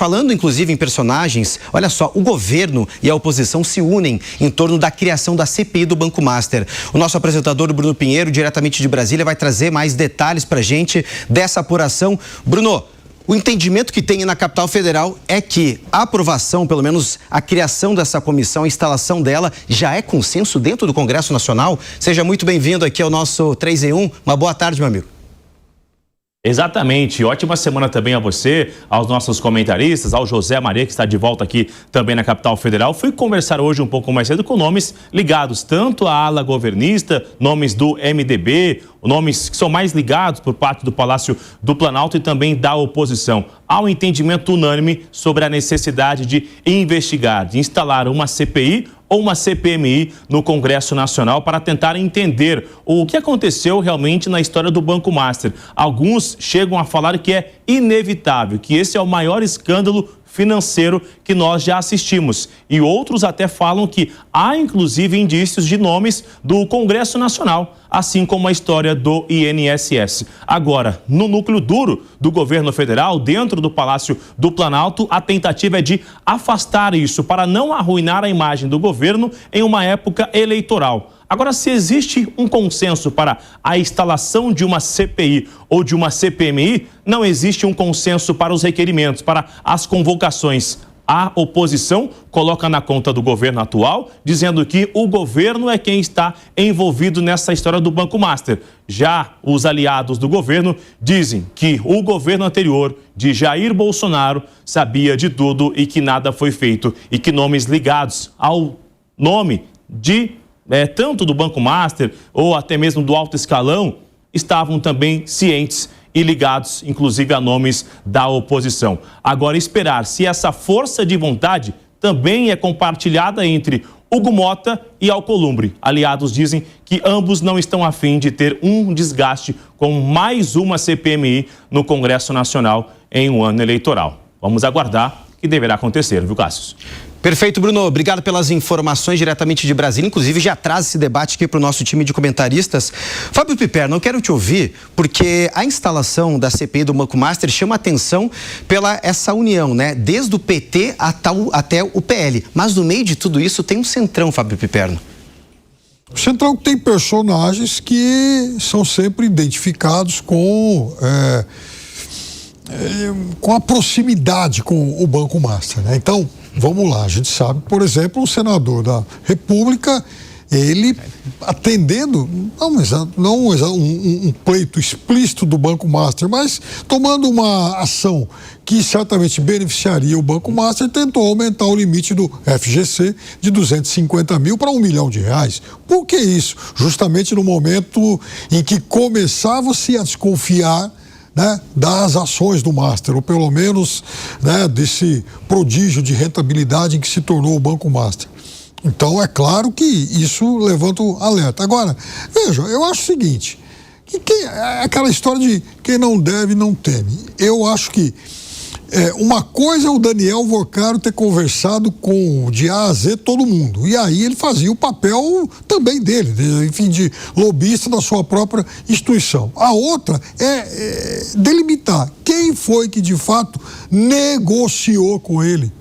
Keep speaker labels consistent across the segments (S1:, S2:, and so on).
S1: falando inclusive em personagens, olha só, o governo e a oposição se unem em torno da criação da CPI do Banco Master. O nosso apresentador, Bruno Pinheiro, diretamente de Brasília, vai trazer mais detalhes pra gente dessa apuração. Bruno, o entendimento que tem na capital federal é que a aprovação, pelo menos a criação dessa comissão, a instalação dela, já é consenso dentro do Congresso Nacional. Seja muito bem-vindo aqui ao nosso 3 em 1. Uma boa tarde, meu amigo.
S2: Exatamente. Ótima semana também a você, aos nossos comentaristas, ao José Maria, que está de volta aqui também na capital federal. Fui conversar hoje um pouco mais cedo com nomes ligados tanto à ala governista, nomes do MDB, nomes que são mais ligados por parte do Palácio do Planalto e também da oposição. Há um entendimento unânime sobre a necessidade de investigar, de instalar uma CPI ou uma CPMI no Congresso Nacional para tentar entender o que aconteceu realmente na história do Banco Master. Alguns chegam a falar que é inevitável, que esse é o maior escândalo financeiro que nós já assistimos. E outros até falam que há inclusive indícios de nomes do Congresso Nacional, assim como a história do INSS. Agora, no núcleo duro do governo federal, dentro do Palácio do Planalto, a tentativa é de afastar isso para não arruinar a imagem do governo em uma época eleitoral. Agora, se existe um consenso para a instalação de uma CPI ou de uma CPMI, não existe um consenso para os requerimentos, para as convocações. A oposição coloca na conta do governo atual, dizendo que o governo é quem está envolvido nessa história do Banco Master. Já os aliados do governo dizem que o governo anterior, de Jair Bolsonaro, sabia de tudo e que nada foi feito. E que nomes ligados ao nome de tanto do Banco Master ou até mesmo do alto escalão estavam também cientes e ligados, inclusive, a nomes da oposição. Agora, esperar se essa força de vontade também é compartilhada entre Hugo Mota e Alcolumbre. Aliados dizem que ambos não estão a fim de ter um desgaste com mais uma CPMI no Congresso Nacional em um ano eleitoral. Vamos aguardar o que deverá acontecer, viu, Cássio?
S1: Perfeito, Bruno. Obrigado pelas informações diretamente de Brasília. Inclusive, já traz esse debate aqui para o nosso time de comentaristas. Fábio Piperno, eu quero te ouvir, porque a instalação da CPI do Banco Master chama atenção pela essa união, né? Desde o PT até o PL. Mas no meio de tudo isso tem um centrão, Fábio Piperno.
S3: O centrão tem personagens que são sempre identificados com a proximidade com o Banco Master, né? Então, vamos lá, a gente sabe, por exemplo, o senador da República, ele atendendo, não um pleito explícito do Banco Master, mas tomando uma ação que certamente beneficiaria o Banco Master, tentou aumentar o limite do FGC de 250 mil para R$1 milhão. Por que isso? Justamente no momento em que começava-se a desconfiar, né, das ações do Master, ou pelo menos, né, desse prodígio de rentabilidade em que se tornou o Banco Master. Então, é claro que isso levanta o alerta. Agora, veja, eu acho o seguinte, aquela história de quem não deve, não teme. Eu acho que uma coisa é o Daniel Vocaro ter conversado com de A a Z todo mundo. E aí ele fazia o papel também dele, enfim, de lobista da sua própria instituição. A outra é delimitar quem foi que de fato negociou com ele.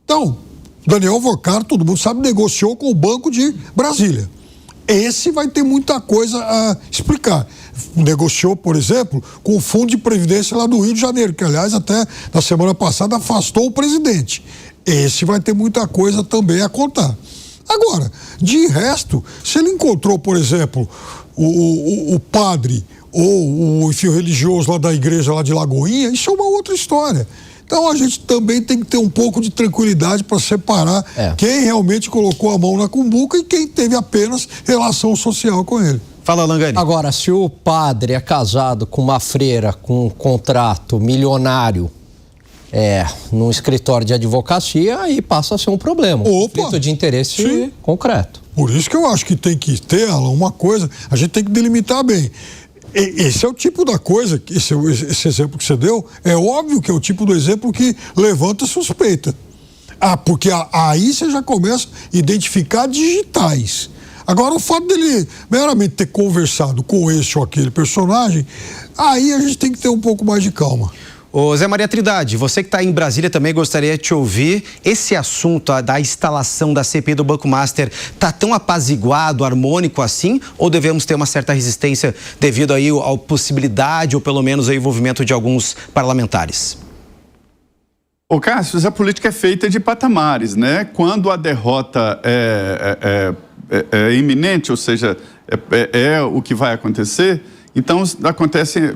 S3: Então, Daniel Vocaro, todo mundo sabe, negociou com o Banco de Brasília. Esse vai ter muita coisa a explicar. Negociou, por exemplo, com o Fundo de Previdência lá do Rio de Janeiro, que, aliás, até na semana passada afastou o presidente. Esse vai ter muita coisa também a contar. Agora, de resto, se ele encontrou, por exemplo, o padre ou o fio religioso lá da igreja lá de Lagoinha, isso é uma outra história. Então a gente também tem que ter um pouco de tranquilidade para separar quem realmente colocou a mão na cumbuca e quem teve apenas relação social com ele.
S1: Fala, Langani.
S4: Agora, se o padre é casado com uma freira com um contrato milionário num escritório de advocacia, aí passa a ser um problema. Um conflito de interesse concreto.
S3: Por isso que eu acho que tem que ter, Alan, uma coisa, a gente tem que delimitar bem. Esse é o tipo da coisa, esse exemplo que você deu, é óbvio que é o tipo do exemplo que levanta suspeita. Porque aí você já começa a identificar digitais. Agora, o fato dele meramente ter conversado com esse ou aquele personagem, aí a gente tem que ter um pouco mais de calma.
S1: Ô Zé Maria Trindade, você que está em Brasília também gostaria de te ouvir. Esse assunto da instalação da CPI do Banco Master está tão apaziguado, harmônico assim? Ou devemos ter uma certa resistência devido aí à possibilidade ou pelo menos ao envolvimento de alguns parlamentares?
S5: Ô Cássio, a política é feita de patamares, né? Quando a derrota é iminente, ou seja, é o que vai acontecer, então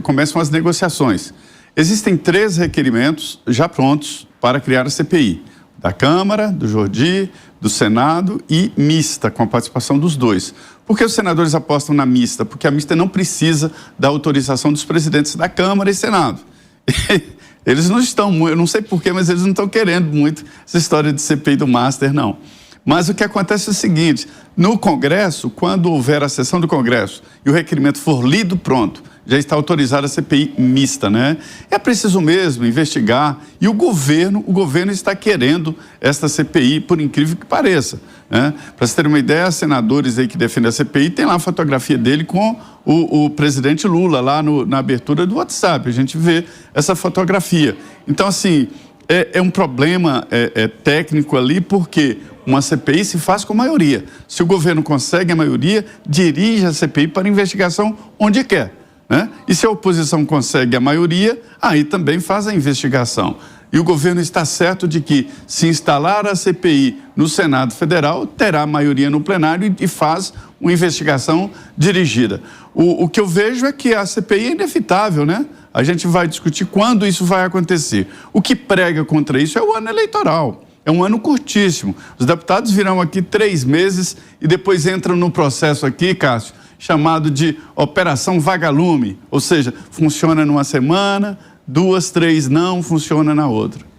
S5: começam as negociações. Existem 3 requerimentos já prontos para criar a CPI. Da Câmara, do Jordi, do Senado e mista, com a participação dos 2. Por que os senadores apostam na mista? Porque a mista não precisa da autorização dos presidentes da Câmara e Senado. Eles não estão, eu não sei porquê, mas eles não estão querendo muito essa história de CPI do Master, não. Mas o que acontece é o seguinte, no Congresso, quando houver a sessão do Congresso e o requerimento for lido pronto, já está autorizada a CPI mista, né? É preciso mesmo investigar e o governo está querendo esta CPI, por incrível que pareça, né? Para você ter uma ideia, senadores aí que defendem a CPI, tem lá a fotografia dele com o presidente Lula lá na abertura do WhatsApp, a gente vê essa fotografia. Então, assim, é um problema técnico ali, porque uma CPI se faz com maioria. Se o governo consegue a maioria, dirige a CPI para investigação onde quer, né? E se a oposição consegue a maioria, aí também faz a investigação. E o governo está certo de que, se instalar a CPI no Senado Federal, terá maioria no plenário e faz uma investigação dirigida. O que eu vejo é que a CPI é inevitável, né? A gente vai discutir quando isso vai acontecer. O que prega contra isso é o ano eleitoral. É um ano curtíssimo. Os deputados virão aqui 3 meses e depois entram no processo aqui, Cássio, chamado de Operação Vagalume. Ou seja, funciona numa semana, 2, 3 não, funciona na outra.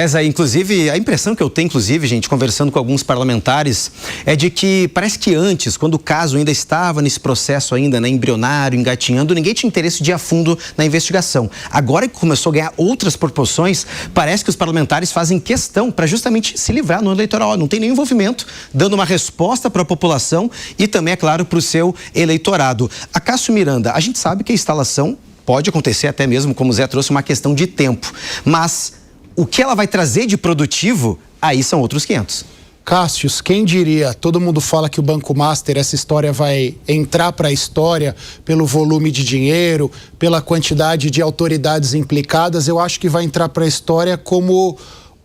S1: Zé, inclusive, a impressão que eu tenho, gente, conversando com alguns parlamentares, é de que parece que antes, quando o caso ainda estava nesse processo ainda, né, embrionário, engatinhando, ninguém tinha interesse de ir a fundo na investigação. Agora que começou a ganhar outras proporções, parece que os parlamentares fazem questão para justamente se livrar no eleitoral. Não tem nenhum envolvimento, dando uma resposta para a população e também, é claro, para o seu eleitorado. A Cássio Miranda, a gente sabe que a instalação pode acontecer até mesmo, como o Zé trouxe, uma questão de tempo, mas o que ela vai trazer de produtivo, aí são outros 500.
S6: Cássius, quem diria? Todo mundo fala que o Banco Master, essa história vai entrar para a história pelo volume de dinheiro, pela quantidade de autoridades implicadas. Eu acho que vai entrar para a história como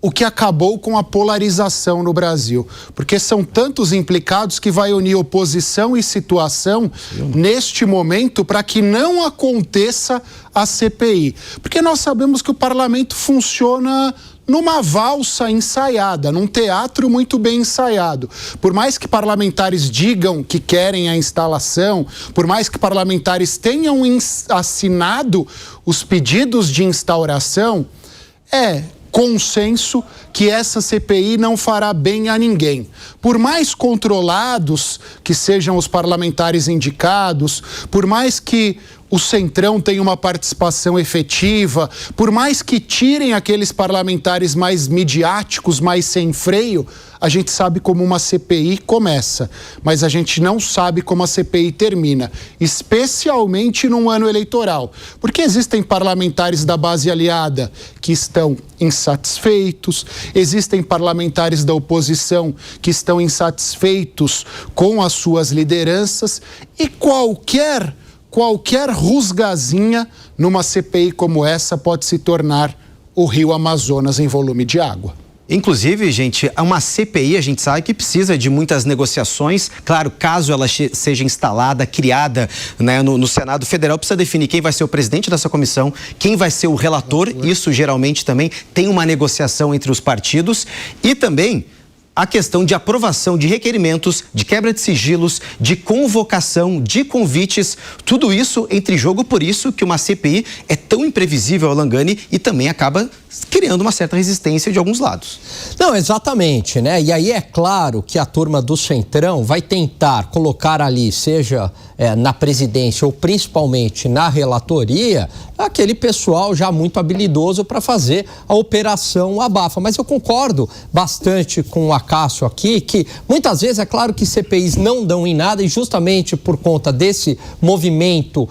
S6: o que acabou com a polarização no Brasil. Porque são tantos implicados que vai unir oposição e situação neste momento para que não aconteça a CPI. Porque nós sabemos que o parlamento funciona numa valsa ensaiada, num teatro muito bem ensaiado. Por mais que parlamentares digam que querem a instalação, por mais que parlamentares tenham assinado os pedidos de instauração, consenso que essa CPI não fará bem a ninguém. Por mais controlados que sejam os parlamentares indicados, por mais que o Centrão tenha uma participação efetiva, por mais que tirem aqueles parlamentares mais midiáticos, mais sem freio, a gente sabe como uma CPI começa, mas a gente não sabe como a CPI termina, especialmente num ano eleitoral, porque existem parlamentares da base aliada que estão insatisfeitos, existem parlamentares da oposição que estão insatisfeitos com as suas lideranças e qualquer rusgazinha numa CPI como essa pode se tornar o Rio Amazonas em volume de água.
S1: Inclusive, gente, uma CPI a gente sabe que precisa de muitas negociações. Claro, caso ela seja instalada, criada, né, no Senado Federal, precisa definir quem vai ser o presidente dessa comissão, quem vai ser o relator. Isso geralmente também tem uma negociação entre os partidos e também a questão de aprovação de requerimentos, de quebra de sigilos, de convocação, de convites, tudo isso entre jogo, por isso que uma CPI é tão imprevisível, Alangani, e também acaba criando uma certa resistência de alguns lados.
S4: Não, exatamente, né? E aí é claro que a turma do Centrão vai tentar colocar ali, seja na presidência ou principalmente na relatoria, aquele pessoal já muito habilidoso para fazer a operação abafa. Mas eu concordo bastante com o Acácio aqui, que muitas vezes é claro que CPIs não dão em nada e justamente por conta desse movimento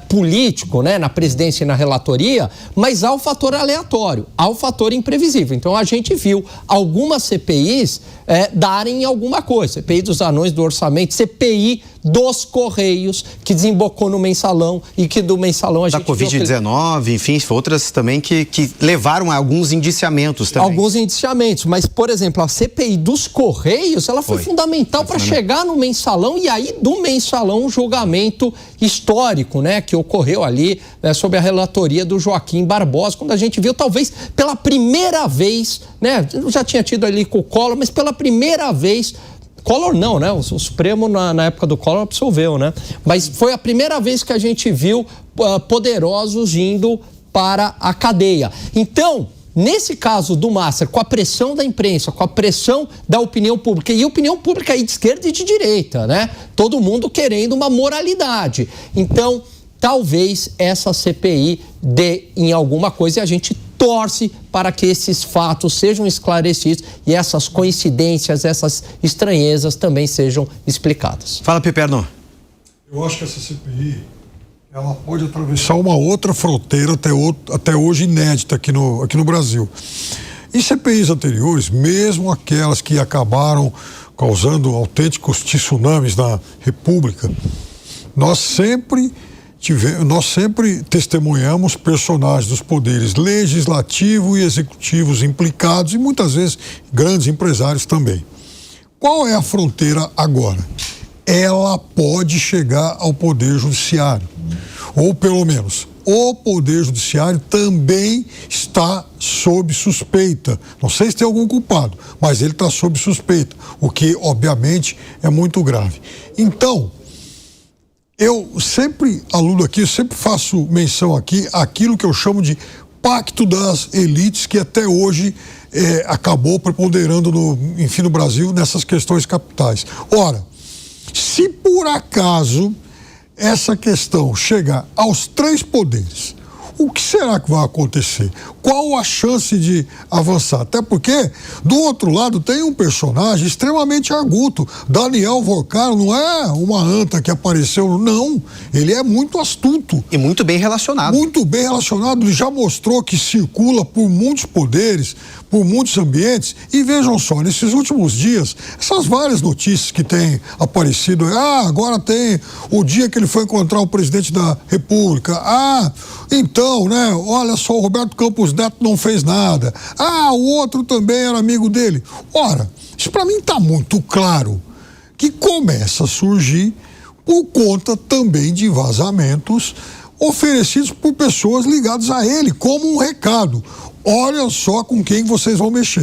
S4: político, né, na presidência e na relatoria, mas há o fator aleatório, há o fator imprevisível. Então a gente viu algumas CPIs darem alguma coisa. CPI dos anões do orçamento, CPI dos Correios, que desembocou no mensalão e que do mensalão a gente...
S1: Da Covid-19, enfim, outras também que levaram a alguns indiciamentos também.
S4: Alguns indiciamentos, mas, por exemplo, a CPI dos Correios, ela foi fundamental para chegar no mensalão e aí do mensalão um julgamento histórico, né, que ocorreu ali sob a relatoria do Joaquim Barbosa, quando a gente viu talvez pela primeira vez, né, já tinha tido ali com o Collor, mas pela primeira vez... Collor não, né? O Supremo, na época do Collor, absolveu, né? Mas foi a primeira vez que a gente viu poderosos indo para a cadeia. Então, nesse caso do Master, com a pressão da imprensa, com a pressão da opinião pública, e opinião pública aí de esquerda e de direita, né? Todo mundo querendo uma moralidade. Então, talvez essa CPI dê em alguma coisa e a gente torce para que esses fatos sejam esclarecidos e essas coincidências, essas estranhezas também sejam explicadas.
S1: Fala, Piperno.
S3: Eu acho que essa CPI, ela pode atravessar uma outra fronteira até hoje inédita aqui no Brasil. Em CPIs anteriores, mesmo aquelas que acabaram causando autênticos tsunamis na República, nós sempre testemunhamos personagens dos poderes legislativo e executivos implicados e muitas vezes grandes empresários também. Qual é a fronteira agora? Ela pode chegar ao Poder Judiciário, ou pelo menos o Poder Judiciário também está sob suspeita. Não sei se tem algum culpado, mas ele está sob suspeita, o que obviamente é muito grave. Então, eu sempre aludo aqui, eu sempre faço menção aqui àquilo que eu chamo de pacto das elites, que até hoje acabou preponderando no Brasil nessas questões capitais. Ora, se por acaso essa questão chegar aos três poderes, o que será que vai acontecer? Qual a chance de avançar? Até porque, do outro lado, tem um personagem extremamente agudo. Daniel Vorcaro não é uma anta que apareceu, não. Ele é muito astuto.
S1: E muito bem relacionado.
S3: Muito bem relacionado. Ele já mostrou que circula por muitos poderes, por muitos ambientes. E vejam só, nesses últimos dias, essas várias notícias que têm aparecido. Agora tem o dia que ele foi encontrar o presidente da República. Então, né, olha só, o Roberto Campos Neto não fez nada. O outro também era amigo dele. Ora, isso para mim está muito claro que começa a surgir por conta também de vazamentos oferecidos por pessoas ligadas a ele, como um recado. Olha só com quem vocês vão mexer.